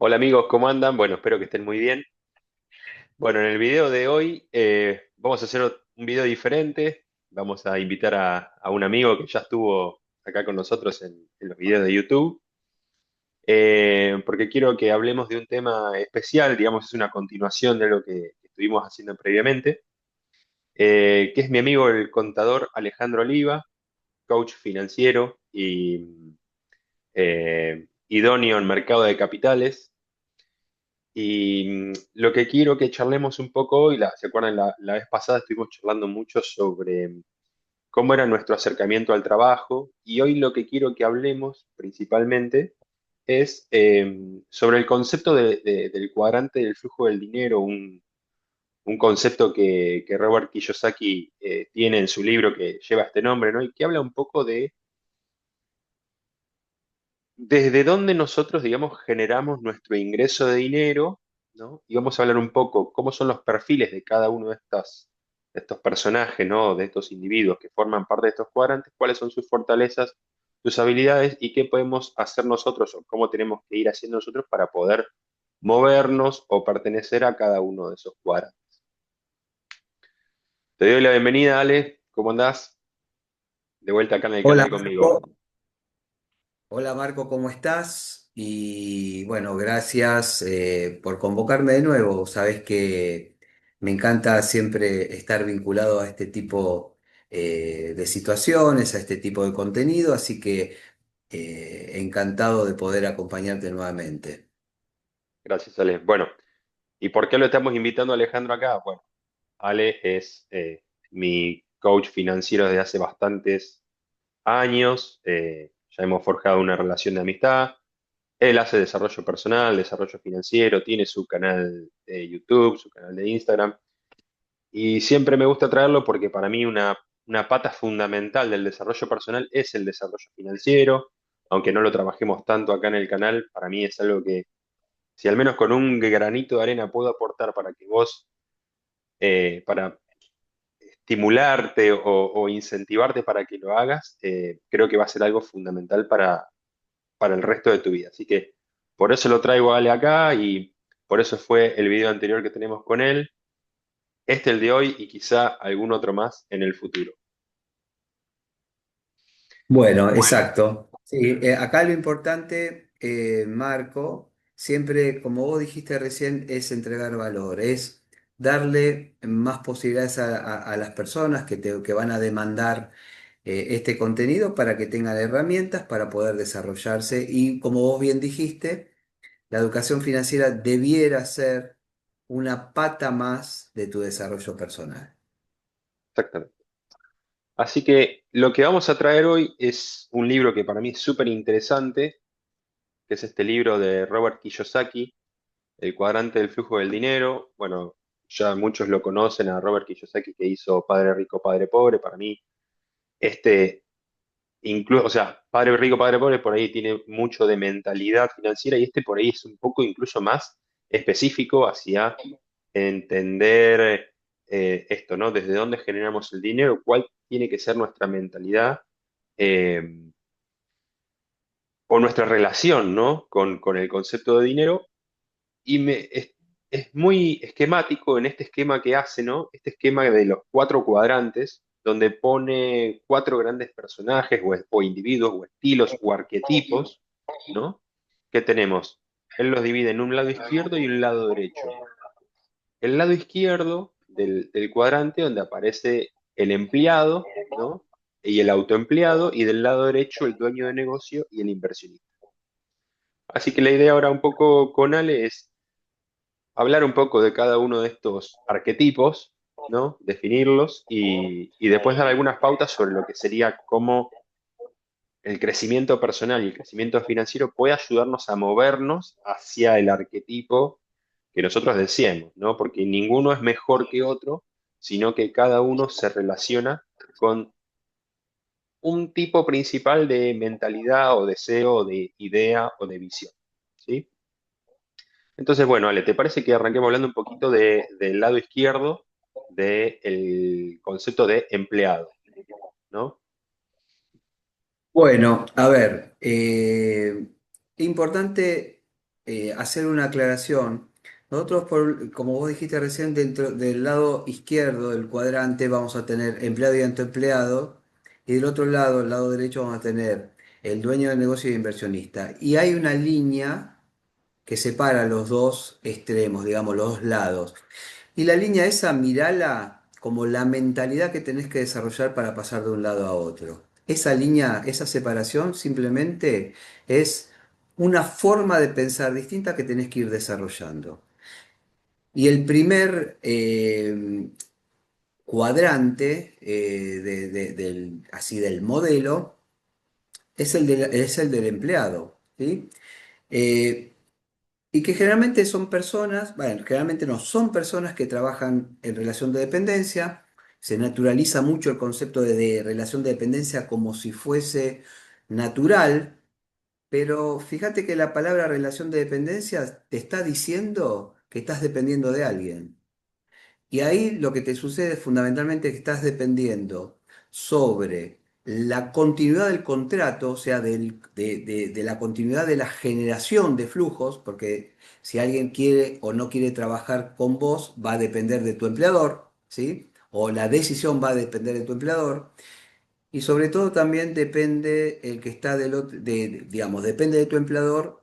Hola amigos, ¿cómo andan? Bueno, espero que estén muy bien. Bueno, en el video de hoy vamos a hacer un video diferente. Vamos a invitar a un amigo que ya estuvo acá con nosotros en los videos de YouTube, porque quiero que hablemos de un tema especial, digamos, es una continuación de lo que estuvimos haciendo previamente, que es mi amigo el contador Alejandro Oliva, coach financiero y idóneo en mercado de capitales. Y lo que quiero que charlemos un poco hoy, ¿se acuerdan? La vez pasada estuvimos charlando mucho sobre cómo era nuestro acercamiento al trabajo y hoy lo que quiero que hablemos principalmente es sobre el concepto del cuadrante del flujo del dinero, un concepto que Robert Kiyosaki tiene en su libro que lleva este nombre, ¿no? Y que habla un poco de desde dónde nosotros, digamos, generamos nuestro ingreso de dinero, ¿no? Y vamos a hablar un poco cómo son los perfiles de cada uno de estos personajes, ¿no? De estos individuos que forman parte de estos cuadrantes, cuáles son sus fortalezas, sus habilidades y qué podemos hacer nosotros o cómo tenemos que ir haciendo nosotros para poder movernos o pertenecer a cada uno de esos cuadrantes. Te doy la bienvenida, Ale. ¿Cómo andás? De vuelta acá en el Hola canal conmigo. Marco, hola Marco, ¿cómo estás? Y bueno, gracias por convocarme de nuevo. Sabes que me encanta siempre estar vinculado a este tipo de situaciones, a este tipo de contenido, así que encantado de poder acompañarte nuevamente. Gracias, Ale. Bueno, ¿y por qué lo estamos invitando a Alejandro acá? Bueno, Ale es mi coach financiero desde hace bastantes años. Ya hemos forjado una relación de amistad. Él hace desarrollo personal, desarrollo financiero, tiene su canal de YouTube, su canal de Instagram. Y siempre me gusta traerlo porque para mí una pata fundamental del desarrollo personal es el desarrollo financiero. Aunque no lo trabajemos tanto acá en el canal, para mí es algo que si al menos con un granito de arena puedo aportar para que vos, para estimularte o incentivarte para que lo hagas, creo que va a ser algo fundamental para el resto de tu vida. Así que por eso lo traigo a Ale acá y por eso fue el video anterior que tenemos con él, este el de hoy y quizá algún otro más en el futuro. Bueno, Bueno, exacto. Sí, acá lo importante, Marco, siempre, como vos dijiste recién, es entregar valor, es darle más posibilidades a las personas que van a demandar este contenido para que tengan herramientas para poder desarrollarse. Y como vos bien dijiste, la educación financiera debiera ser una pata más de tu desarrollo personal. exactamente. Así que lo que vamos a traer hoy es un libro que para mí es súper interesante, que es este libro de Robert Kiyosaki, El cuadrante del flujo del dinero. Bueno, ya muchos lo conocen a Robert Kiyosaki que hizo Padre Rico, Padre Pobre. Para mí, este, incluso, o sea, Padre Rico, Padre Pobre por ahí tiene mucho de mentalidad financiera y este por ahí es un poco incluso más específico hacia entender esto, ¿no? Desde dónde generamos el dinero, cuál tiene que ser nuestra mentalidad eh, o nuestra relación, ¿no? Con el concepto de dinero y es muy esquemático en este esquema que hace, ¿no? Este esquema de los cuatro cuadrantes, donde pone cuatro grandes personajes o individuos o estilos o arquetipos, ¿no? ¿Qué tenemos? Él los divide en un lado izquierdo y un lado derecho. El lado izquierdo del cuadrante donde aparece el empleado, ¿no? Y el autoempleado, y del lado derecho el dueño de negocio y el inversionista. Así que la idea ahora un poco con Ale es hablar un poco de cada uno de estos arquetipos, ¿no? Definirlos y después dar algunas pautas sobre lo que sería cómo el crecimiento personal y el crecimiento financiero puede ayudarnos a movernos hacia el arquetipo que nosotros deseemos, ¿no? Porque ninguno es mejor que otro, sino que cada uno se relaciona con un tipo principal de mentalidad o deseo, o de idea o de visión, ¿sí? Entonces, bueno, Ale, ¿te parece que arranquemos hablando un poquito del lado izquierdo del concepto de empleado, ¿no? Bueno, a ver, importante. hacer una aclaración. Nosotros, como vos dijiste recién, dentro del lado izquierdo del cuadrante vamos a tener empleado y autoempleado, y del otro lado, el lado derecho, vamos a tener el dueño del negocio y inversionista. Y hay una línea que separa los dos extremos, digamos, los dos lados. Y la línea esa, mirala como la mentalidad que tenés que desarrollar para pasar de un lado a otro. Esa línea, esa separación simplemente es una forma de pensar distinta que tenés que ir desarrollando. Y el primer cuadrante así del modelo es el del empleado, ¿sí? Eh, Y que generalmente son personas, bueno, generalmente no, son personas que trabajan en relación de dependencia. Se naturaliza mucho el concepto de relación de dependencia como si fuese natural, pero fíjate que la palabra relación de dependencia te está diciendo que estás dependiendo de alguien. Y ahí lo que te sucede fundamentalmente es que estás dependiendo sobre la continuidad del contrato, o sea, de la continuidad de la generación de flujos, porque si alguien quiere o no quiere trabajar con vos, va a depender de tu empleador, ¿sí? O la decisión va a depender de tu empleador. Y sobre todo también depende el que está digamos, depende de tu empleador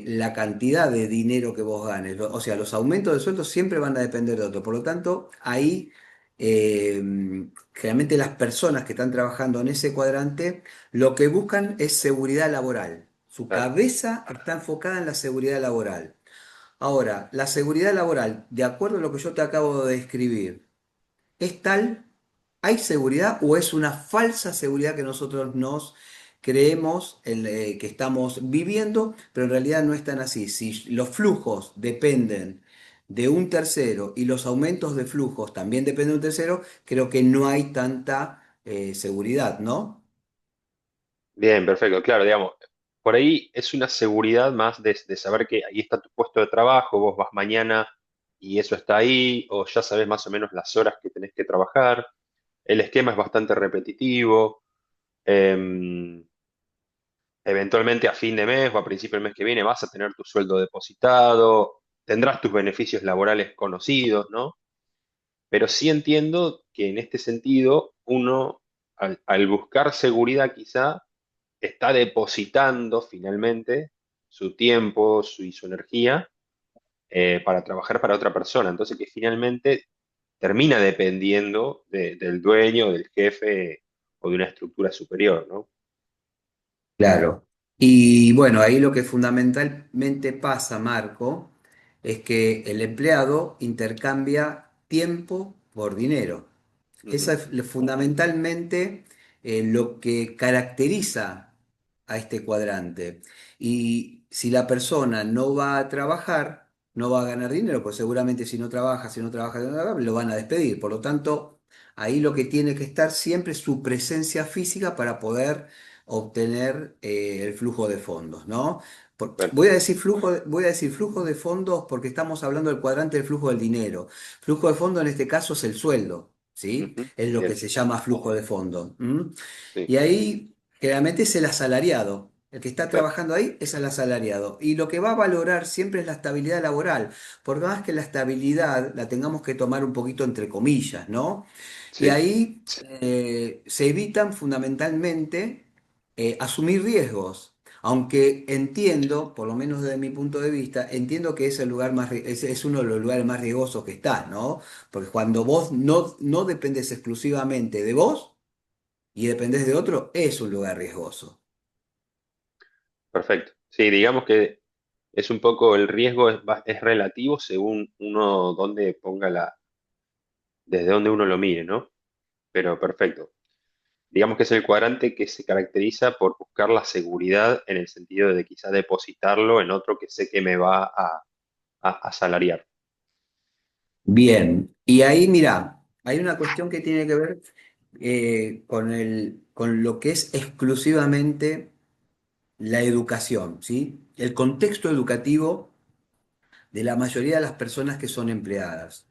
la cantidad de dinero que vos ganes. O sea, los aumentos de sueldo siempre van a depender de otro. Por lo tanto, ahí eh, generalmente las personas que están trabajando en ese cuadrante lo que buscan es seguridad laboral. Su Claro. cabeza está enfocada en la seguridad laboral. Ahora, la seguridad laboral, de acuerdo a lo que yo te acabo de describir, ¿es tal? ¿Hay seguridad o es una falsa seguridad que nosotros nos creemos que estamos viviendo, pero en realidad no es tan así? Si los flujos dependen de un tercero y los aumentos de flujos también dependen de un tercero, creo que no hay tanta seguridad, ¿no? Bien, perfecto. Claro, digamos, por ahí es una seguridad más de saber que ahí está tu puesto de trabajo, vos vas mañana y eso está ahí, o ya sabes más o menos las horas que tenés que trabajar. El esquema es bastante repetitivo. em, Eventualmente a fin de mes o a principio del mes que viene vas a tener tu sueldo depositado, tendrás tus beneficios laborales conocidos, ¿no? Pero sí entiendo que en este sentido uno, al buscar seguridad quizá, está depositando finalmente su tiempo y su energía para trabajar para otra persona. Entonces que finalmente termina dependiendo del dueño, del jefe o de una estructura superior, ¿no? Claro. Y bueno, ahí lo que fundamentalmente pasa, Marco, es que el empleado intercambia tiempo por dinero. Esa Ujú. es fundamentalmente lo que caracteriza a este cuadrante. Y si la persona no va a trabajar, no va a ganar dinero, pues seguramente si no trabaja, lo van a despedir. Por lo tanto, ahí lo que tiene que estar siempre es su presencia física para poder obtener el flujo de fondos, ¿no? Claro. Voy a decir flujo de fondos porque estamos hablando del cuadrante del flujo del dinero. Flujo de fondo en este caso es el sueldo, ¿sí? Ujú. Es lo que Bien, se llama flujo de fondo. ¿M? sí, Y ahí generalmente es el asalariado. El que está claro. trabajando ahí es el asalariado. Y lo que va a valorar siempre es la estabilidad laboral. Por más que la estabilidad la tengamos que tomar un poquito entre comillas, ¿no? Y Sí, ahí se evitan fundamentalmente asumir riesgos. Aunque entiendo, por lo menos desde mi punto de vista, entiendo que es el lugar es uno de los lugares más riesgosos que está, ¿no? Porque cuando vos no dependes exclusivamente de vos y dependés de otro, es un lugar riesgoso. perfecto. Sí, digamos que es un poco el riesgo es relativo según uno donde ponga desde donde uno lo mire, ¿no? Pero perfecto. Digamos que es el cuadrante que se caracteriza por buscar la seguridad en el sentido de quizá depositarlo en otro que sé que me va a salariar. Bien, y ahí mira, hay una cuestión que tiene que ver con lo que es exclusivamente la educación, ¿sí? El contexto educativo de la mayoría de las personas que son empleadas.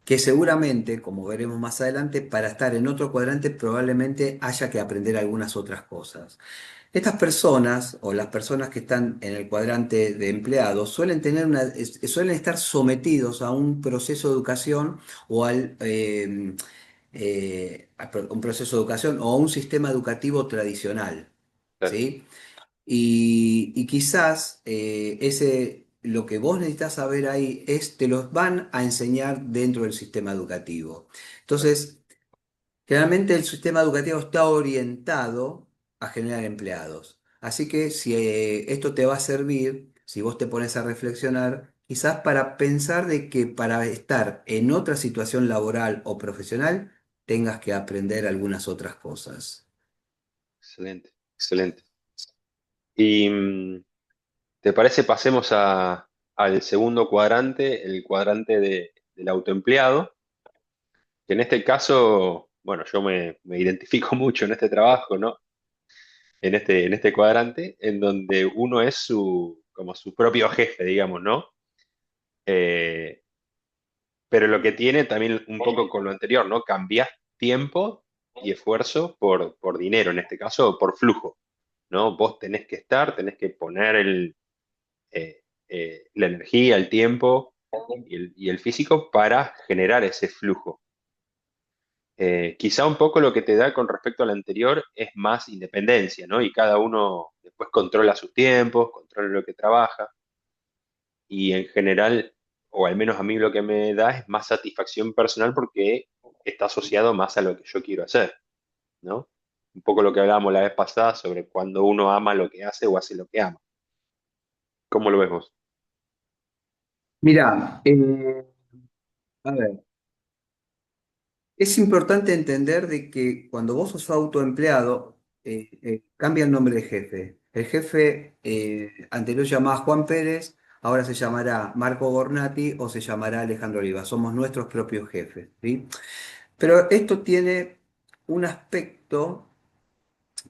que seguramente, como veremos más adelante, para estar en otro cuadrante probablemente haya que aprender algunas otras cosas. Estas personas o las personas que están en el cuadrante de empleados suelen suelen estar sometidos a un proceso de educación o a un proceso de educación o a un sistema educativo tradicional, Claro, ¿sí? Y quizás lo que vos necesitas saber ahí te los van a enseñar dentro del sistema educativo. claro. Entonces, generalmente el sistema educativo está orientado a generar empleados. Así que si esto te va a servir, si vos te pones a reflexionar, quizás para pensar de que para estar en otra situación laboral o profesional, tengas que aprender algunas otras cosas. Excelente, excelente. ¿Y te parece pasemos al segundo cuadrante, el cuadrante del autoempleado? Que en este caso, bueno, yo me identifico mucho en este trabajo, ¿no? En este cuadrante, en donde uno es como su propio jefe, digamos, ¿no? Eh, pero lo que tiene también un poco con lo anterior, ¿no? Cambias tiempo y esfuerzo por dinero, en este caso, por flujo, ¿no? Vos tenés que estar, tenés que poner la energía, el tiempo y el físico para generar ese flujo. Quizá un poco lo que te da con respecto al anterior es más independencia, ¿no? Y cada uno después controla sus tiempos, controla lo que trabaja y en general, o al menos a mí lo que me da es más satisfacción personal porque está asociado más a lo que yo quiero hacer, ¿no? Un poco lo que hablábamos la vez pasada sobre cuando uno ama lo que hace o hace lo que ama. ¿Cómo lo ves vos? Mira, a ver. Es importante entender de que cuando vos sos autoempleado, cambia el nombre de jefe. El jefe anterior se llamaba Juan Pérez, ahora se llamará Marco Gornati o se llamará Alejandro Oliva. Somos nuestros propios jefes, ¿sí? Pero esto tiene un aspecto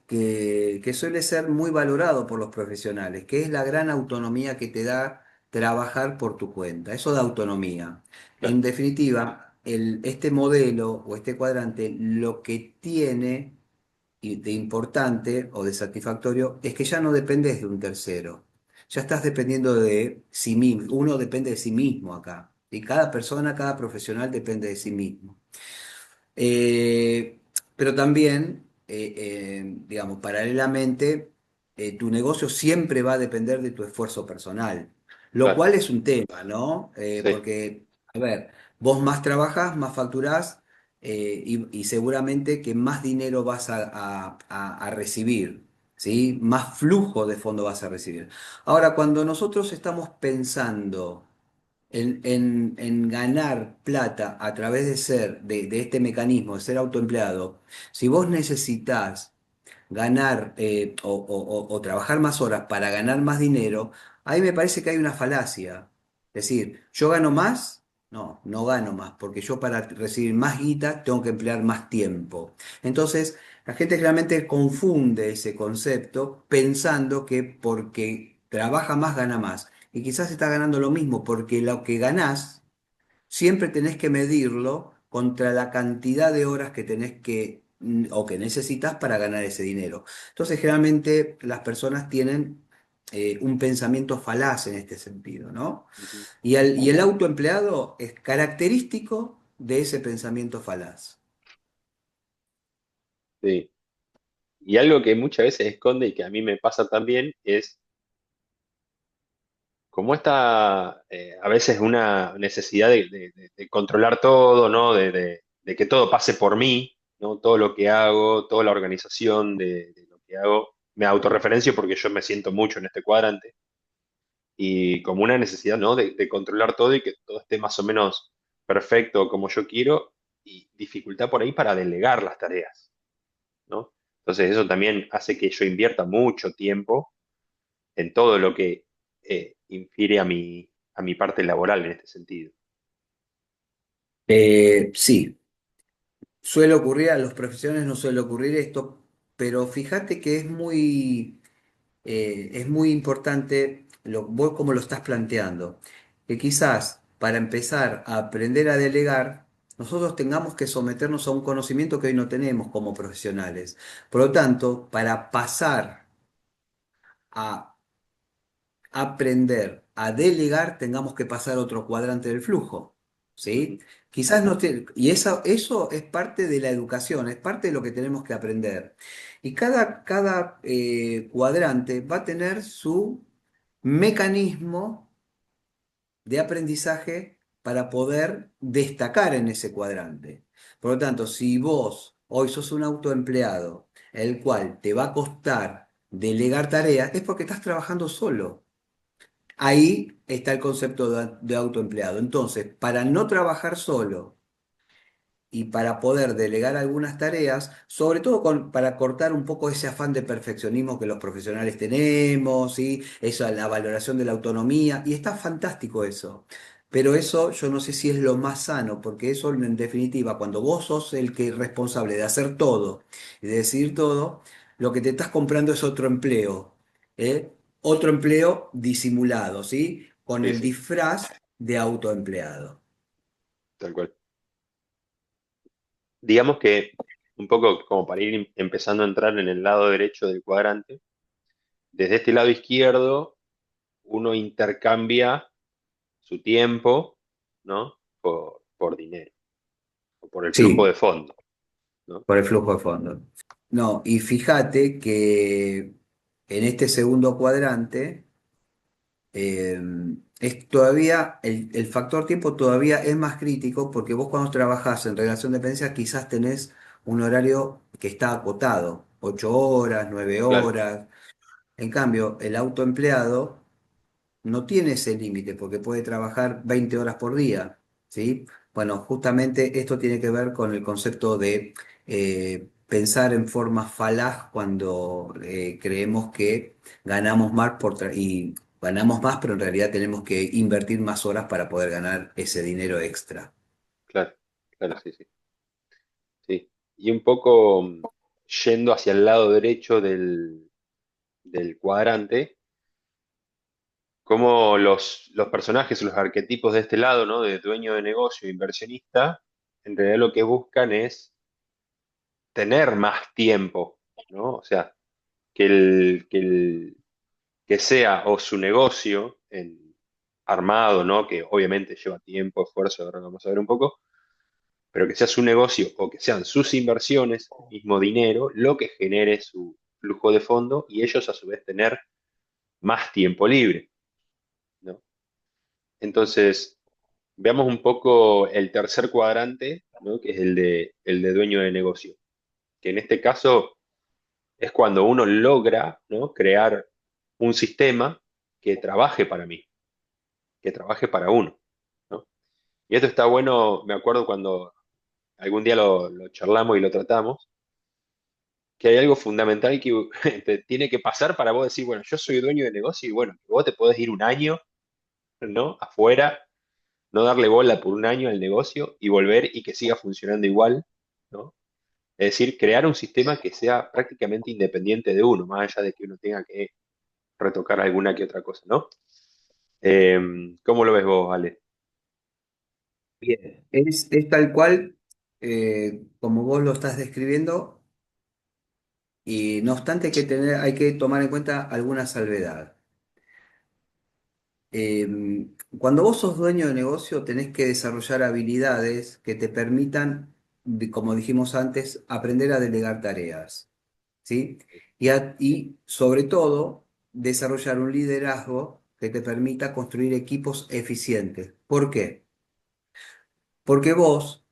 que suele ser muy valorado por los profesionales, que es la gran autonomía que te da trabajar por tu cuenta. Eso da autonomía. Claro, En definitiva, este modelo o este cuadrante lo que tiene de importante o de satisfactorio es que ya no dependes de un tercero. Ya estás dependiendo de sí mismo. Uno depende de sí mismo acá. Y cada persona, cada profesional depende de sí mismo. Eh, pero también, digamos, paralelamente, tu negocio siempre va a depender de tu esfuerzo personal, lo claro, cual es un tema, ¿no? sí, Porque, a ver, vos más trabajás, más facturás, y seguramente que más dinero vas a recibir, ¿sí? Más flujo de fondo vas a recibir. Ahora, cuando nosotros estamos pensando en ganar plata a través de este mecanismo, de ser autoempleado, si vos necesitas ganar o trabajar más horas para ganar más dinero, ahí me parece que hay una falacia. Es decir, ¿yo gano más? No, no gano más, porque yo para recibir más guita tengo que emplear más tiempo. Entonces, la gente realmente confunde ese concepto pensando que porque trabaja más gana más. Y quizás está ganando lo mismo, porque lo que ganás siempre tenés que medirlo contra la cantidad de horas que tenés o que necesitas para ganar ese dinero. Entonces, generalmente las personas tienen un pensamiento falaz en este sentido, ¿no? ujú, Y el autoempleado es característico de ese pensamiento falaz. sí. Y algo que muchas veces esconde y que a mí me pasa también es como esta, a veces una necesidad de controlar todo, ¿no? De que todo pase por mí, ¿no? Todo lo que hago, toda la organización de lo que hago, me autorreferencio porque yo me siento mucho en este cuadrante y como una necesidad, ¿no? De controlar todo y que todo esté más o menos perfecto como yo quiero y dificultad por ahí para delegar las tareas, ¿no? Entonces eso también hace que yo invierta mucho tiempo en todo lo que infiere a mi parte laboral en este sentido. Sí, suele ocurrir, a los profesionales no suele ocurrir esto, pero fíjate que es muy importante vos cómo lo estás planteando. Que quizás para empezar a aprender a delegar, nosotros tengamos que someternos a un conocimiento que hoy no tenemos como profesionales. Por lo tanto, para pasar a aprender a delegar, tengamos que pasar a otro cuadrante del flujo. ¿Sí? Quizás no y eso es parte de la educación, es parte de lo que tenemos que aprender. Y cada cuadrante va a tener su mecanismo de aprendizaje para poder destacar en ese cuadrante. Por lo tanto, si vos hoy sos un autoempleado, el cual te va a costar delegar tareas, es porque estás trabajando solo. Ahí está el concepto de autoempleado. Entonces, para no trabajar solo y para poder delegar algunas tareas, sobre todo para cortar un poco ese afán de perfeccionismo que los profesionales tenemos, ¿sí? Eso, la valoración de la autonomía, y está fantástico eso. Pero eso yo no sé si es lo más sano, porque eso en definitiva, cuando vos sos el que es responsable de hacer todo y de decidir todo, lo que te estás comprando es otro empleo, ¿eh? Otro empleo disimulado, ¿sí? Con Sí, el sí, disfraz de autoempleado. tal cual. Digamos que un poco como para ir empezando a entrar en el lado derecho del cuadrante, desde este lado izquierdo uno intercambia su tiempo, ¿no? Por dinero, o por el flujo Sí, de fondo, ¿no? por el flujo de fondo. No, y fíjate que en este segundo cuadrante eh, es todavía el factor tiempo todavía es más crítico porque vos cuando trabajás en relación de dependencia quizás tenés un horario que está acotado, 8 horas, nueve Claro, horas. En cambio, el autoempleado no tiene ese límite porque puede trabajar 20 horas por día, ¿sí? Bueno, justamente esto tiene que ver con el concepto de pensar en forma falaz cuando creemos que ganamos más y ganamos más, pero en realidad tenemos que invertir más horas para poder ganar ese dinero extra. claro, claro, sí, sí, sí. Y un poco yendo hacia el lado derecho del cuadrante, como los personajes o los arquetipos de este lado, ¿no? De dueño de negocio, e inversionista, en realidad lo que buscan es tener más tiempo, ¿no? O sea, que sea o su negocio armado, ¿no? Que obviamente lleva tiempo, esfuerzo, ahora lo vamos a ver un poco, pero que sea su negocio o que sean sus inversiones, el mismo dinero, lo que genere su flujo de fondo y ellos a su vez tener más tiempo libre, ¿no? Entonces, veamos un poco el tercer cuadrante, ¿no? Que es el de dueño de negocio, que en este caso es cuando uno logra, ¿no? Crear un sistema que trabaje para mí, que trabaje para uno, ¿no? Y esto está bueno, me acuerdo cuando algún día lo charlamos y lo tratamos, que hay algo fundamental que te tiene que pasar para vos decir, bueno, yo soy dueño de negocio y bueno, que vos te podés ir un año, ¿no? Afuera, no darle bola por un año al negocio y volver y que siga funcionando igual, ¿no? Es decir, crear un sistema que sea prácticamente independiente de uno, más allá de que uno tenga que retocar alguna que otra cosa, ¿no? Eh, ¿Cómo lo ves vos, Ale? Bien, es tal cual como vos lo estás describiendo, y no obstante hay que tomar en cuenta alguna salvedad. Cuando vos sos dueño de negocio, tenés que desarrollar habilidades que te permitan, como dijimos antes, aprender a delegar tareas, ¿sí? Y sobre todo, desarrollar un liderazgo que te permita construir equipos eficientes. ¿Por qué? Porque vos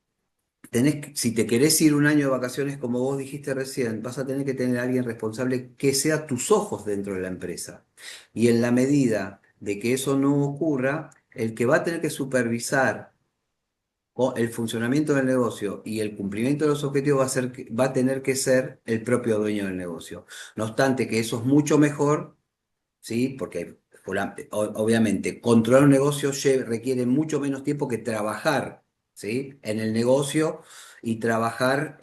si te querés ir un año de vacaciones, como vos dijiste recién, vas a tener que tener a alguien responsable que sea tus ojos dentro de la empresa. Y en la medida de que eso no ocurra, el que va a tener que supervisar el funcionamiento del negocio y el cumplimiento de los objetivos va a tener que ser el propio dueño del negocio. No obstante que eso es mucho mejor, ¿sí? Porque obviamente controlar un negocio requiere mucho menos tiempo que trabajar, ¿sí? En el negocio y trabajar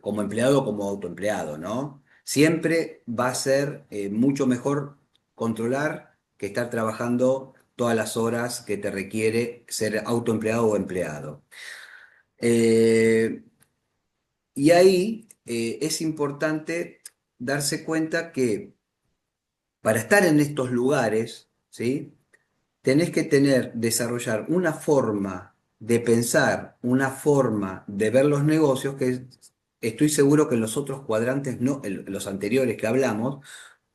como empleado o como autoempleado, ¿no? Siempre va a ser mucho mejor controlar que estar trabajando todas las horas que te requiere ser autoempleado o empleado. Eh, y ahí es importante darse cuenta que para estar en estos lugares, ¿sí? Tenés que desarrollar una forma de pensar, una forma de ver los negocios que estoy seguro que en los otros cuadrantes, no, en los anteriores que hablamos,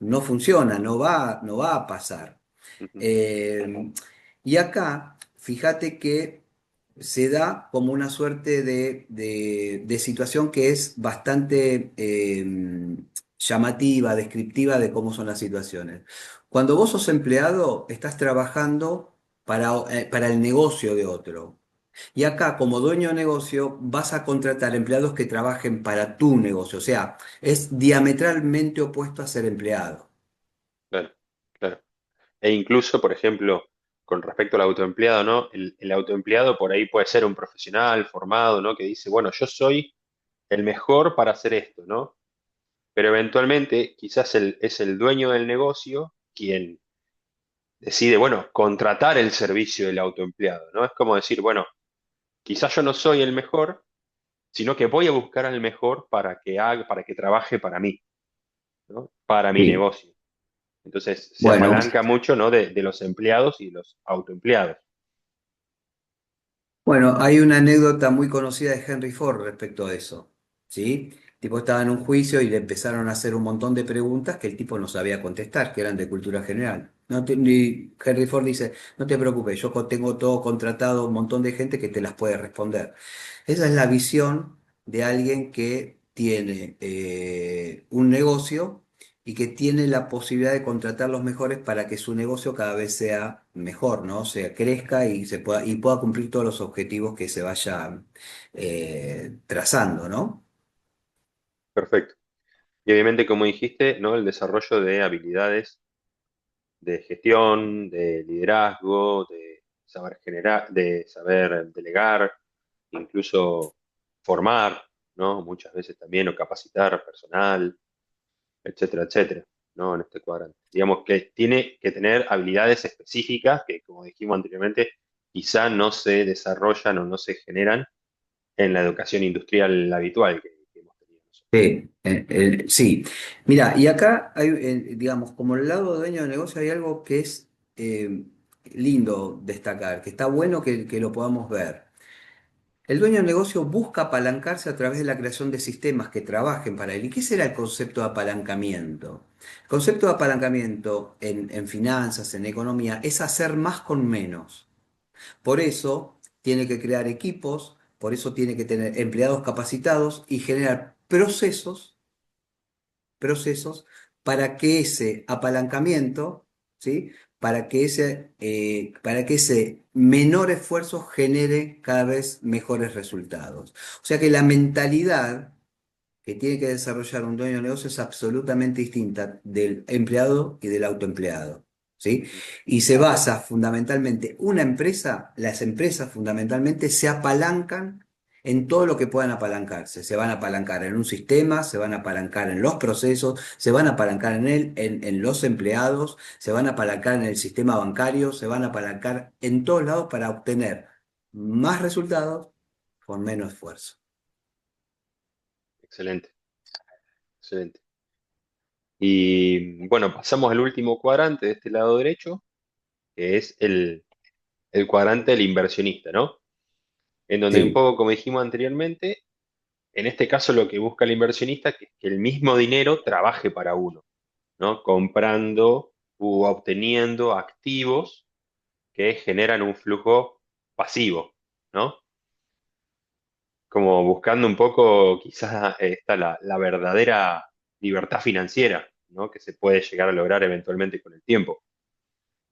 no funciona, no va a pasar. Ujú. Eh, y acá, fíjate que se da como una suerte de situación que es bastante llamativa, descriptiva de cómo son las situaciones. Cuando vos sos empleado, estás trabajando para el negocio de otro. Y acá, como dueño de negocio, vas a contratar empleados que trabajen para tu negocio. O sea, es diametralmente opuesto a ser empleado. Claro, claro. E incluso, por ejemplo, con respecto al autoempleado, ¿no? El autoempleado por ahí puede ser un profesional formado, ¿no? Que dice, bueno, yo soy el mejor para hacer esto, ¿no? Pero eventualmente quizás es el dueño del negocio quien decide, bueno, contratar el servicio del autoempleado, ¿no? Es como decir, bueno, quizás yo no soy el mejor, sino que voy a buscar al mejor para que haga, para que trabaje para mí, ¿no? Para mi Sí. negocio. Entonces se Bueno. apalanca mucho, ¿no? De los empleados y los autoempleados. Bueno, hay una anécdota muy conocida de Henry Ford respecto a eso, ¿sí? El tipo estaba en un juicio y le empezaron a hacer un montón de preguntas que el tipo no sabía contestar, que eran de cultura general. Y Henry Ford dice, no te preocupes, yo tengo todo contratado, un montón de gente que te las puede responder. Esa es la visión de alguien que tiene un negocio y que tiene la posibilidad de contratar los mejores para que su negocio cada vez sea mejor, ¿no? O sea, crezca y pueda cumplir todos los objetivos que se vayan trazando, ¿no? Perfecto. Y obviamente, como dijiste, ¿no? El desarrollo de habilidades de gestión, de liderazgo, de saber generar, de saber delegar, incluso formar, ¿no? Muchas veces también, o capacitar personal, etcétera, etcétera, ¿no? En este cuadrante. Digamos que tiene que tener habilidades específicas que, como dijimos anteriormente, quizá no se desarrollan o no se generan en la educación industrial habitual que hemos tenido nosotros. Sí, sí. Mira, y acá hay, digamos, como el lado dueño de negocio hay algo que es lindo destacar, que está bueno que lo podamos ver. El dueño del negocio busca apalancarse a través de la creación de sistemas que trabajen para él. ¿Y qué será el concepto de apalancamiento? El concepto de apalancamiento en finanzas, en economía, es hacer más con menos. Por eso tiene que crear equipos, por eso tiene que tener empleados capacitados y generar procesos para que ese apalancamiento, ¿sí? Para que ese menor esfuerzo genere cada vez mejores resultados. O sea que la mentalidad que tiene que desarrollar un dueño de negocio es absolutamente distinta del empleado y del autoempleado. ¿Sí? Ujú. Y se basa fundamentalmente, las empresas fundamentalmente se apalancan en todo lo que puedan apalancarse. Se van a apalancar en un sistema, se van a apalancar en los procesos, se van a apalancar en los empleados, se van a apalancar en el sistema bancario, se van a apalancar en todos lados para obtener más resultados con menos esfuerzo. Excelente, excelente. Y bueno, pasamos al último cuadrante de este lado derecho, que es el cuadrante del inversionista, ¿no? En donde un Sí. poco, como dijimos anteriormente, en este caso lo que busca el inversionista es que el mismo dinero trabaje para uno, ¿no? Comprando u obteniendo activos que generan un flujo pasivo, ¿no? Como buscando un poco quizás esta la verdadera libertad financiera, ¿no? Que se puede llegar a lograr eventualmente con el tiempo.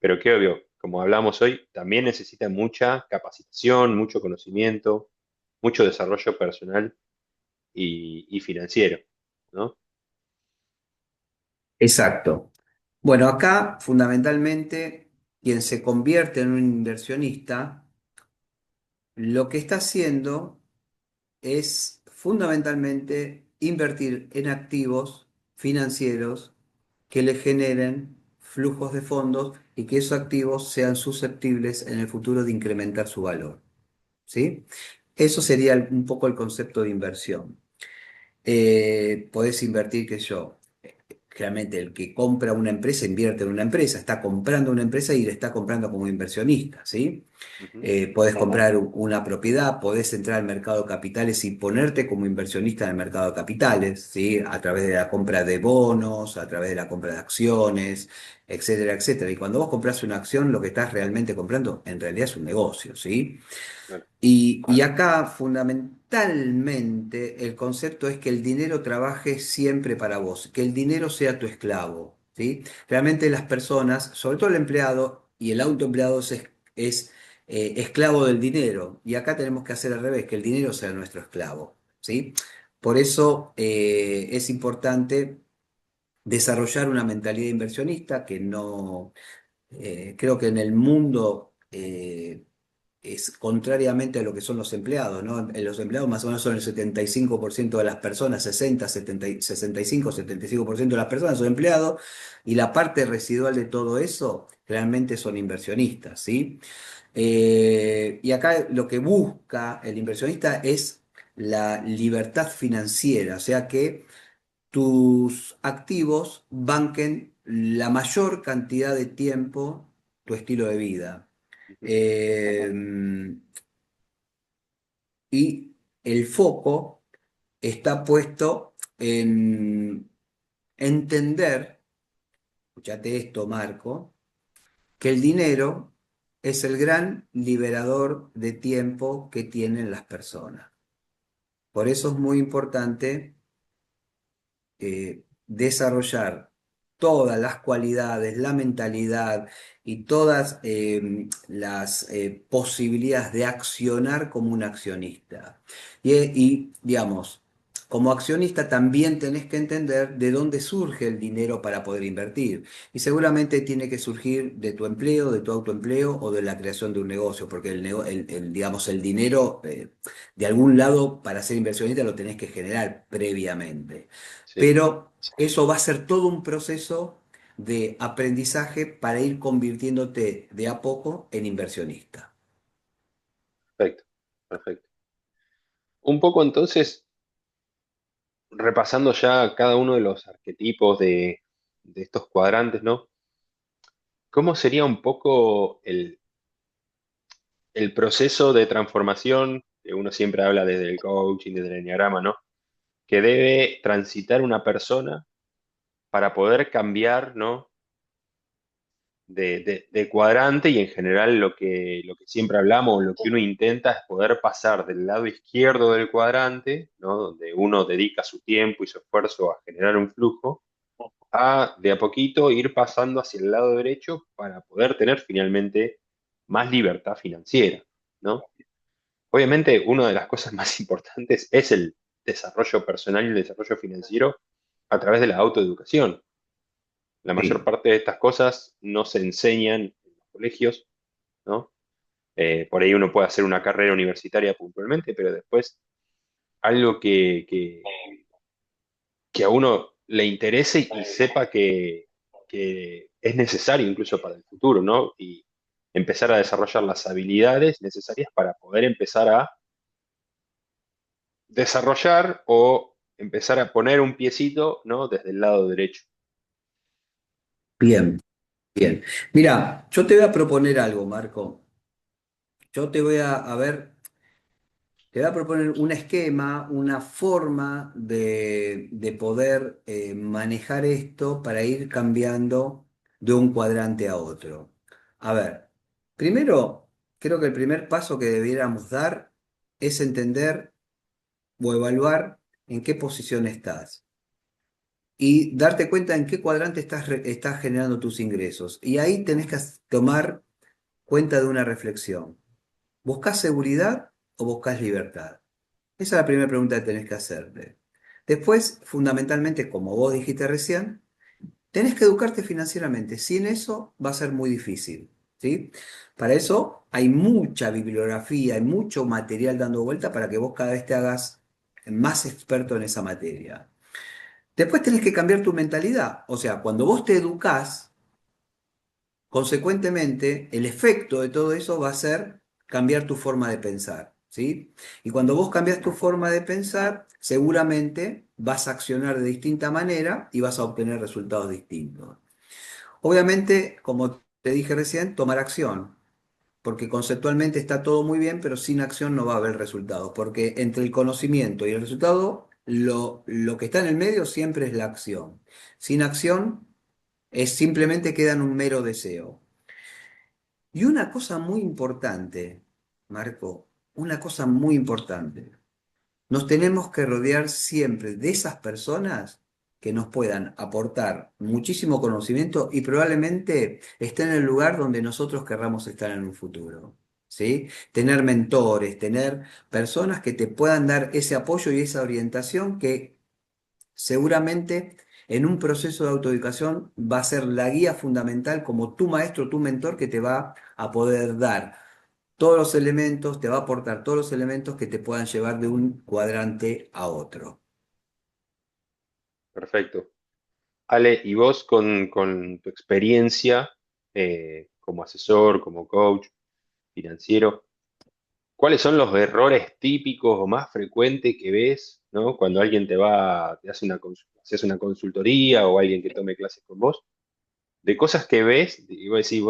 Pero que obvio, como hablamos hoy, también necesita mucha capacitación, mucho conocimiento, mucho desarrollo personal y financiero, ¿no? Exacto. Bueno, acá fundamentalmente quien se convierte en un inversionista, lo que está haciendo es fundamentalmente invertir en activos financieros que le generen flujos de fondos y que esos activos sean susceptibles en el futuro de incrementar su valor. ¿Sí? Eso sería un poco el concepto de inversión. Podés invertir, qué sé yo. Realmente el que compra una empresa invierte en una empresa, está comprando una empresa y le está comprando como inversionista, ¿sí? Ujú, Podés comprar una propiedad, podés entrar al mercado de capitales y ponerte como inversionista en el mercado de capitales, ¿sí? A través de la compra de bonos, a través de la compra de acciones, etcétera, etcétera. Y cuando vos compras una acción, lo que estás realmente comprando en realidad es un negocio, ¿sí? claro. Y acá fundamentalmente el concepto es que el dinero trabaje siempre para vos, que el dinero sea tu esclavo, ¿sí? Realmente las personas, sobre todo el empleado y el autoempleado es esclavo del dinero. Y acá tenemos que hacer al revés, que el dinero sea nuestro esclavo, ¿sí? Por eso es importante desarrollar una mentalidad inversionista que no, creo que en el mundo es contrariamente a lo que son los empleados, ¿no? Los empleados más o menos son el 75% de las personas, 60, 70, 65, 75% de las personas son empleados, y la parte residual de todo eso realmente son inversionistas, ¿sí? Y acá lo que busca el inversionista es la libertad financiera, o sea que tus activos banquen la mayor cantidad de tiempo tu estilo de vida. Ujú, Eh, y el foco está puesto en entender, escúchate esto, Marco, que el dinero es el gran liberador de tiempo que tienen las personas. Por eso es muy importante desarrollar todas las cualidades, la mentalidad y todas las posibilidades de accionar como un accionista. Digamos, como accionista también tenés que entender de dónde surge el dinero para poder invertir. Y seguramente tiene que surgir de tu empleo, de tu autoempleo o de la creación de un negocio, porque digamos, el dinero de algún lado para ser inversionista lo tenés que generar previamente. sí, Pero eso va a ser todo un proceso de aprendizaje para ir convirtiéndote de a poco en inversionista. perfecto, perfecto. Un poco entonces, repasando ya cada uno de los arquetipos de estos cuadrantes, ¿no? ¿Cómo sería un poco el proceso de transformación que uno siempre habla desde el coaching, desde el enneagrama, ¿no? Que debe transitar una persona para poder cambiar, ¿no? De cuadrante y en general lo que siempre hablamos, lo que uno intenta es poder pasar del lado izquierdo del cuadrante, ¿no? Donde uno dedica su tiempo y su esfuerzo a generar un flujo, a de a poquito ir pasando hacia el lado derecho para poder tener finalmente más libertad financiera, ¿no? Obviamente, una de las cosas más importantes es el desarrollo personal y el desarrollo financiero a través de la autoeducación. La mayor Sí, parte de estas cosas no se enseñan en los colegios, ¿no? Por ahí uno puede hacer una carrera universitaria puntualmente, pero después algo que a uno le interese y sepa que es necesario incluso para el futuro, ¿no? Y empezar a desarrollar las habilidades necesarias para poder empezar a desarrollar o empezar a poner un piecito, ¿no? Desde el lado derecho. bien, bien. Mira, yo te voy a proponer algo, Marco. Yo te voy a ver, te voy a proponer un esquema, una forma de poder manejar esto para ir cambiando de un cuadrante a otro. A ver, primero, creo que el primer paso que debiéramos dar es entender o evaluar en qué posición estás y darte cuenta en qué cuadrante estás generando tus ingresos. Y ahí tenés que tomar cuenta de una reflexión. ¿Buscas seguridad o buscas libertad? Esa es la primera pregunta que tenés que hacerte. Después, fundamentalmente, como vos dijiste recién, tenés que educarte financieramente. Sin eso va a ser muy difícil, ¿sí? Para eso hay mucha bibliografía, hay mucho material dando vuelta para que vos cada vez te hagas más experto en esa materia. Después tenés que cambiar tu mentalidad. O sea, cuando vos te educás, consecuentemente, el efecto de todo eso va a ser cambiar tu forma de pensar, ¿sí? Y cuando vos cambias tu forma de pensar, seguramente vas a accionar de distinta manera y vas a obtener resultados distintos. Obviamente, como te dije recién, tomar acción, porque conceptualmente está todo muy bien, pero sin acción no va a haber resultados, porque entre el conocimiento y el resultado, lo que está en el medio siempre es la acción. Sin acción es simplemente queda en un mero deseo. Y una cosa muy importante, Marco, una cosa muy importante. Nos tenemos que rodear siempre de esas personas que nos puedan aportar muchísimo conocimiento y probablemente estén en el lugar donde nosotros querramos estar en un futuro. ¿Sí? Tener mentores, tener personas que te puedan dar ese apoyo y esa orientación que seguramente en un proceso de autoeducación va a ser la guía fundamental como tu maestro, tu mentor que te va a poder dar todos los elementos, te va a aportar todos los elementos que te puedan llevar de un cuadrante a otro. Perfecto. Ale, y vos con tu experiencia como asesor, como coach financiero, ¿cuáles son los errores típicos o más frecuentes que ves, ¿no? Cuando alguien te hace haces una consultoría o alguien que tome clases con vos, de cosas que ves y vos decís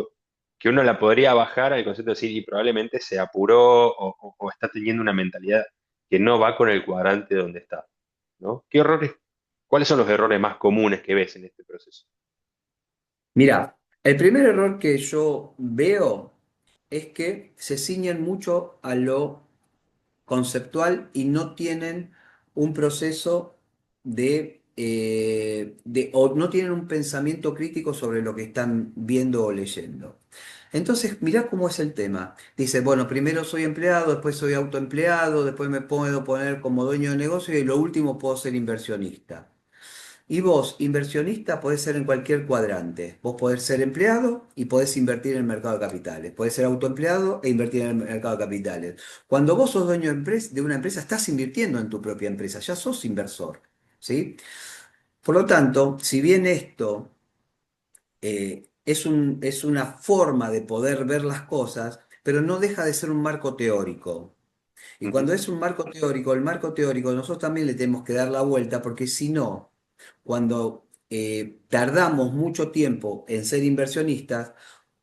que uno la podría bajar al concepto de decir, y probablemente se apuró o está teniendo una mentalidad que no va con el cuadrante donde está, ¿no? ¿Qué errores, cuáles son los errores más comunes que ves en este proceso? Mira, el primer error que yo veo es que se ciñen mucho a lo conceptual y no tienen un proceso o no tienen un pensamiento crítico sobre lo que están viendo o leyendo. Entonces, mirá cómo es el tema. Dice, bueno, primero soy empleado, después soy autoempleado, después me puedo poner como dueño de negocio y lo último puedo ser inversionista. Y vos, inversionista, podés ser en cualquier cuadrante. Vos podés ser empleado y podés invertir en el mercado de capitales. Podés ser autoempleado e invertir en el mercado de capitales. Cuando vos sos dueño de una empresa, estás invirtiendo en tu propia empresa, ya sos inversor, ¿sí? Por lo tanto, si bien esto es una forma de poder ver las cosas, pero no deja de ser un marco teórico. Y Ujú. cuando es un marco teórico, el marco teórico nosotros también le tenemos que dar la vuelta, porque si no, cuando tardamos mucho tiempo en ser inversionistas,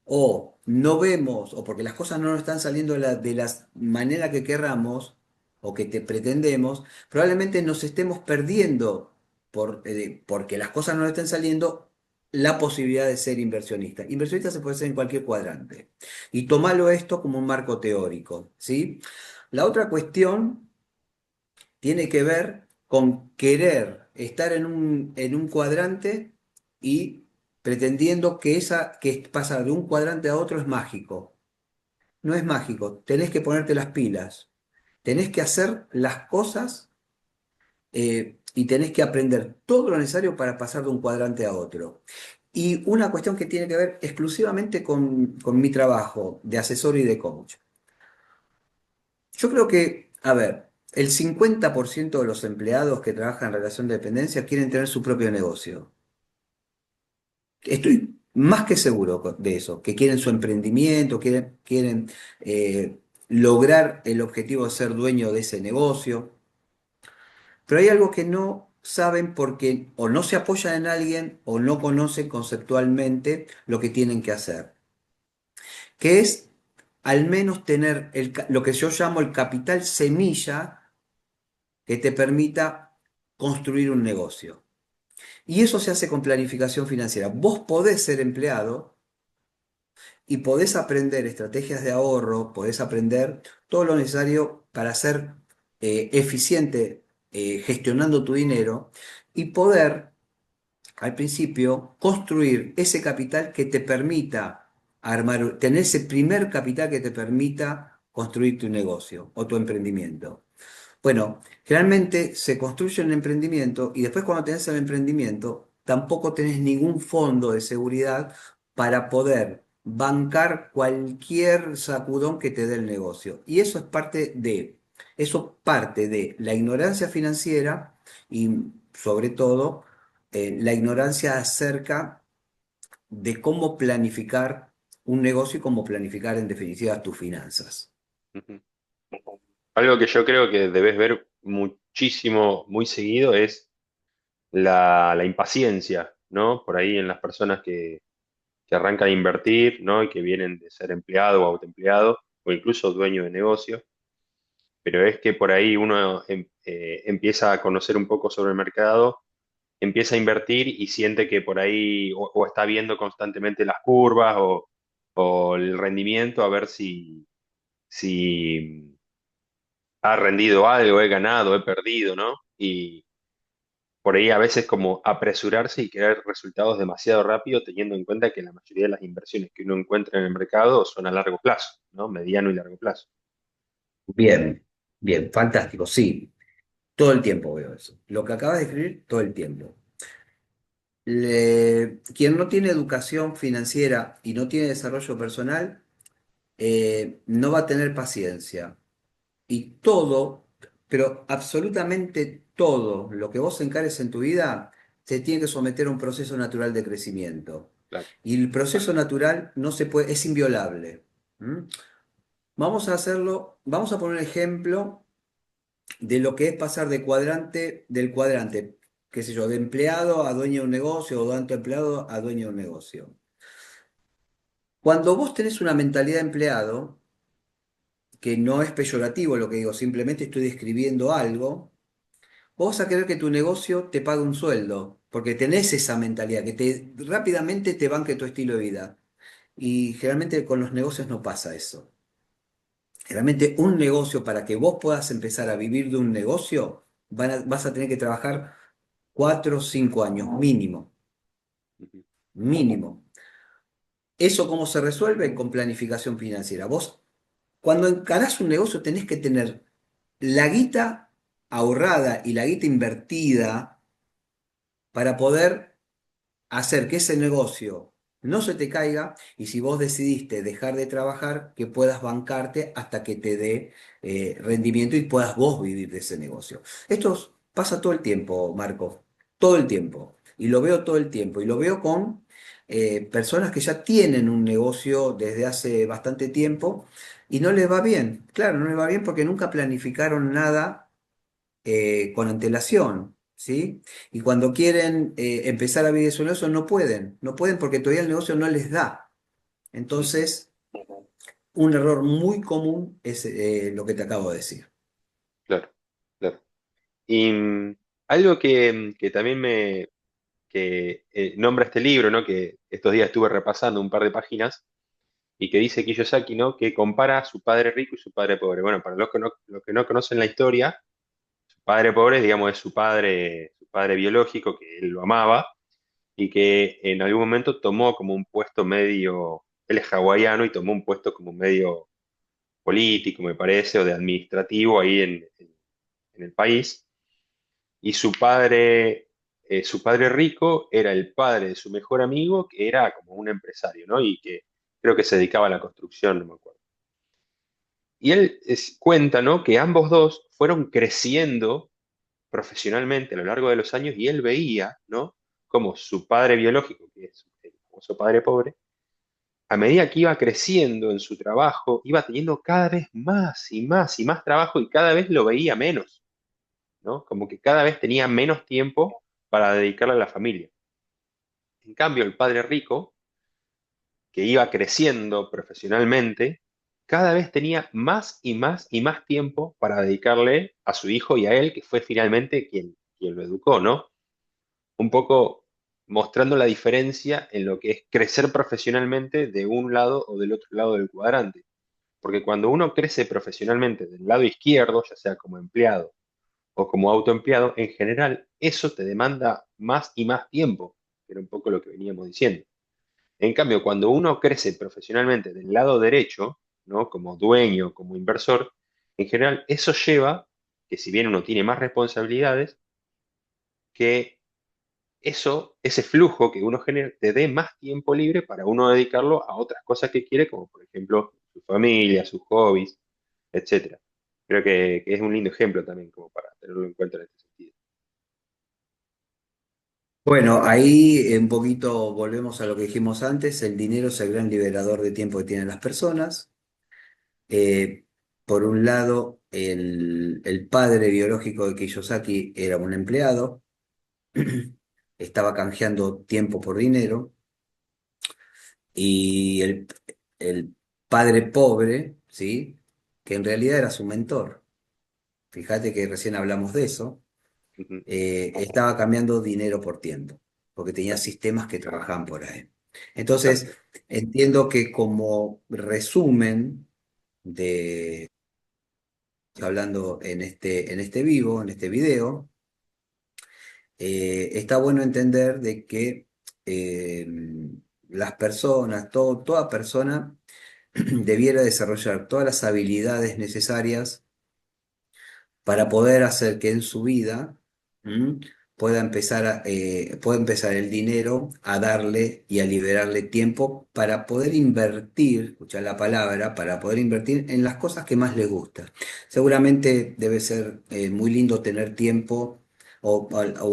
o no vemos, o porque las cosas no nos están saliendo de la manera que querramos o que te pretendemos, probablemente nos estemos perdiendo porque las cosas no nos estén saliendo la posibilidad de ser inversionista. Inversionista se puede ser en cualquier cuadrante. Y tomalo esto como un marco teórico, ¿sí? La otra cuestión tiene que ver con querer estar en un cuadrante y pretendiendo que pasar de un cuadrante a otro es mágico. No es mágico, tenés que ponerte las pilas, tenés que hacer las cosas y tenés que aprender todo lo necesario para pasar de un cuadrante a otro. Y una cuestión que tiene que ver exclusivamente con mi trabajo de asesor y de coach. Yo creo que, a ver, el 50% de los empleados que trabajan en relación de dependencia quieren tener su propio negocio. Estoy más que seguro de eso, que quieren su emprendimiento, quieren lograr el objetivo de ser dueño de ese negocio. Pero hay algo que no saben porque o no se apoyan en alguien o no conocen conceptualmente lo que tienen que hacer, que es al menos tener lo que yo llamo el capital semilla que te permita construir un negocio. Y eso se hace con planificación financiera. Vos podés ser empleado y podés aprender estrategias de ahorro, podés aprender todo lo necesario para ser eficiente gestionando tu dinero y poder al principio construir ese capital que te permita tener ese primer capital que te permita construir tu negocio o tu emprendimiento. Bueno, generalmente se construye un emprendimiento y después cuando tenés el emprendimiento tampoco tenés ningún fondo de seguridad para poder bancar cualquier sacudón que te dé el negocio. Y eso parte de la ignorancia financiera y sobre todo la ignorancia acerca de cómo planificar un negocio y cómo planificar en definitiva tus finanzas. Ujú. Algo que yo creo que debes ver muchísimo, muy seguido es la impaciencia, ¿no? Por ahí en las personas que arrancan a invertir, ¿no? Y que vienen de ser empleado o autoempleado o incluso dueño de negocio, pero es que por ahí uno empieza a conocer un poco sobre el mercado, empieza a invertir y siente que por ahí o está viendo constantemente las curvas o el rendimiento a ver si ha rendido algo, he ganado, he perdido, ¿no? Y por ahí a veces como apresurarse y querer resultados demasiado rápido, teniendo en cuenta que la mayoría de las inversiones que uno encuentra en el mercado son a largo plazo, ¿no? Mediano y largo plazo. Bien, bien, fantástico, sí, todo el tiempo veo eso. Lo que acabas de escribir, todo el tiempo. Quien no tiene educación financiera y no tiene desarrollo personal, no va a tener paciencia. Y todo, pero absolutamente todo lo que vos encares en tu vida, se tiene que someter a un proceso natural de crecimiento. Claro. Y el proceso natural no se puede, es inviolable. ¿Mm? Vamos a hacerlo, vamos a poner un ejemplo de lo que es pasar del cuadrante, qué sé yo, de empleado a dueño de un negocio o de autoempleado a dueño de un negocio. Cuando vos tenés una mentalidad de empleado, que no es peyorativo lo que digo, simplemente estoy describiendo algo, vos vas a querer que tu negocio te pague un sueldo, porque tenés esa mentalidad, que rápidamente te banque tu estilo de vida. Y generalmente con los negocios no pasa eso. Generalmente un negocio, para que vos puedas empezar a vivir de un negocio, vas a tener que trabajar 4 o 5 años mínimo, Ujú. mínimo. ¿Eso cómo se resuelve? Con planificación financiera. Vos, cuando encarás un negocio, tenés que tener la guita ahorrada y la guita invertida para poder hacer que ese negocio no se te caiga y si vos decidiste dejar de trabajar, que puedas bancarte hasta que te dé rendimiento y puedas vos vivir de ese negocio. Esto pasa todo el tiempo, Marco, todo el tiempo. Y lo veo todo el tiempo. Y lo veo con personas que ya tienen un negocio desde hace bastante tiempo y no les va bien. Claro, no les va bien porque nunca planificaron nada con antelación, ¿sí? Y cuando quieren empezar a vivir su negocio no pueden, no pueden porque todavía el negocio no les da. Ujú. Entonces, un error muy común es lo que te acabo de decir. Claro, claro. Y algo que también nombra este libro, ¿no? Que estos días estuve repasando un par de páginas y que dice Kiyosaki, ¿no? Que compara a su padre rico y su padre pobre. Bueno, para los que no conocen la historia, su padre pobre, digamos, es su padre biológico, que él lo amaba y que en algún momento tomó como un puesto medio, él es hawaiano y tomó un puesto como medio político, me parece, o de administrativo ahí en el país. Y su padre rico era el padre de su mejor amigo, que era como un empresario, ¿no? Y que creo que se dedicaba a la construcción, no me acuerdo. Y él cuenta, ¿no? Que ambos dos fueron creciendo profesionalmente a lo largo de los años y él veía, ¿no? Como su padre biológico, que es el famoso padre pobre, a medida que iba creciendo en su trabajo, iba teniendo cada vez más y más y más trabajo y cada vez lo veía menos, ¿no? Como que cada vez tenía menos tiempo para dedicarle a la familia. En cambio, el padre rico, que iba creciendo profesionalmente, cada vez tenía más y más y más tiempo para dedicarle a su hijo y a él, que fue finalmente quien lo educó, ¿no? Un poco mostrando la diferencia en lo que es crecer profesionalmente de un lado o del otro lado del cuadrante. Porque cuando uno crece profesionalmente del lado izquierdo, ya sea como empleado o como autoempleado, en general eso te demanda más y más tiempo, que era un poco lo que veníamos diciendo. En cambio, cuando uno crece profesionalmente del lado derecho, ¿no? Como dueño, como inversor, en general eso lleva, que si bien uno tiene más responsabilidades, que ese flujo que uno genera, te dé más tiempo libre para uno dedicarlo a otras cosas que quiere, como por ejemplo su familia, sus hobbies, etcétera. Creo que es un lindo ejemplo también como para tenerlo en cuenta en este sentido. Bueno, ahí un poquito volvemos a lo que dijimos antes, el dinero es el gran liberador de tiempo que tienen las personas. Eh, por un lado, el padre biológico de Kiyosaki era un empleado, estaba canjeando tiempo por dinero, y el padre pobre, ¿sí? Que en realidad era su mentor. Fíjate que recién hablamos de eso. Ujú. Estaba cambiando dinero por tiempo, porque tenía sistemas que trabajaban por ahí. Entonces, Exacto. entiendo que como resumen de hablando en este vivo, en este video, está bueno entender de que eh, las personas, toda persona debiera desarrollar todas las habilidades necesarias para poder hacer que en su vida, ¿m? Pueda empezar el dinero a darle y a liberarle tiempo para poder invertir, escuchar la palabra, para poder invertir en las cosas que más le gusta. Seguramente debe ser muy lindo tener tiempo, o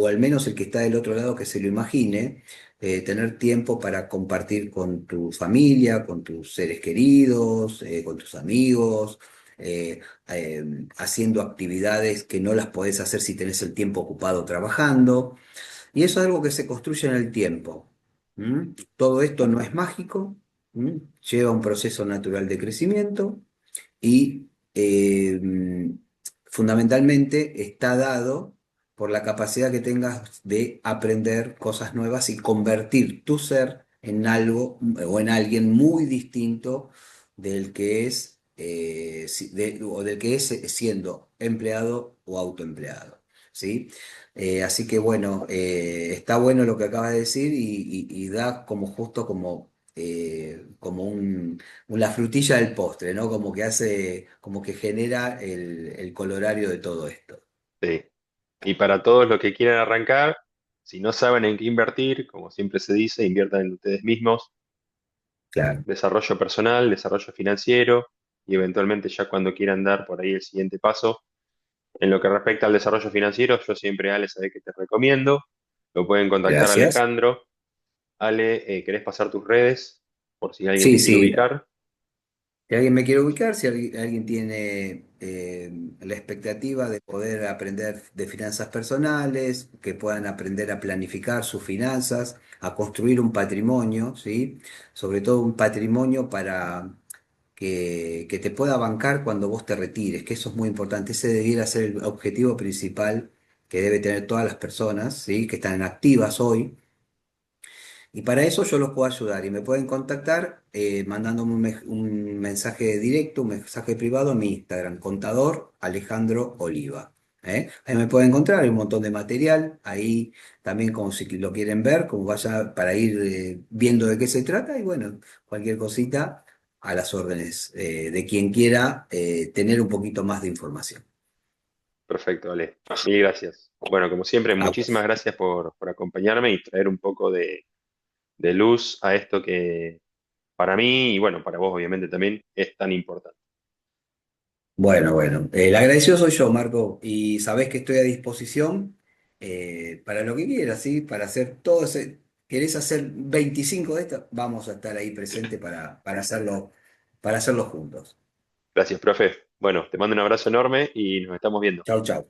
al menos el que está del otro lado que se lo imagine, tener tiempo para compartir con tu familia, con tus seres queridos, con tus amigos. Haciendo actividades que no las podés hacer si tenés el tiempo ocupado trabajando. Y eso es algo que se construye en el tiempo. ¿M? Todo esto no es mágico, ¿m? Lleva un proceso natural de crecimiento y fundamentalmente está dado por la capacidad que tengas de aprender cosas nuevas y convertir tu ser en algo o en alguien muy distinto del que es, o del que es siendo empleado o autoempleado. ¿Sí? Así que bueno, está bueno lo que acabas de decir y da como justo como la frutilla del postre, ¿no? Como que hace, como que genera el colorario de todo esto. Sí. Y para todos los que quieran arrancar, si no saben en qué invertir, como siempre se dice, inviertan en ustedes mismos, Claro. desarrollo personal, desarrollo financiero y eventualmente ya cuando quieran dar por ahí el siguiente paso. En lo que respecta al desarrollo financiero, yo siempre, Ale, sabés que te recomiendo. Lo pueden contactar a Gracias. Alejandro. Ale, ¿querés pasar tus redes por si alguien Sí, te quiere sí. ubicar? Si alguien me quiere ubicar, si alguien tiene la expectativa de poder aprender de finanzas personales, que puedan aprender a planificar sus finanzas, a construir un patrimonio, ¿sí? Sobre todo un patrimonio para que te pueda bancar cuando vos te retires, que eso es muy importante. Ese debiera ser el objetivo principal que debe tener todas las personas, ¿sí? Que están activas hoy. Y para eso yo los puedo ayudar y me pueden contactar mandándome un mensaje directo, un mensaje privado a mi Instagram, contador Alejandro Oliva. ¿Eh? Ahí me pueden encontrar, hay un montón de material, ahí también como si lo quieren ver, como vaya para ir viendo de qué se trata y bueno, cualquier cosita a las órdenes de quien quiera tener un poquito más de información. Perfecto, Ale. Mil gracias. Bueno, como siempre, A muchísimas vos. gracias por acompañarme y traer un poco de luz a esto que para mí y bueno, para vos obviamente también es tan importante. Bueno, bueno, el agradecido soy yo, Marco, y sabés que estoy a disposición para lo que quieras, ¿sí? Para hacer todo ese, ¿querés hacer 25 de estas? Vamos a estar ahí presente para hacerlo juntos. Gracias, profe. Bueno, te mando un abrazo enorme y nos estamos viendo. Chau, chau.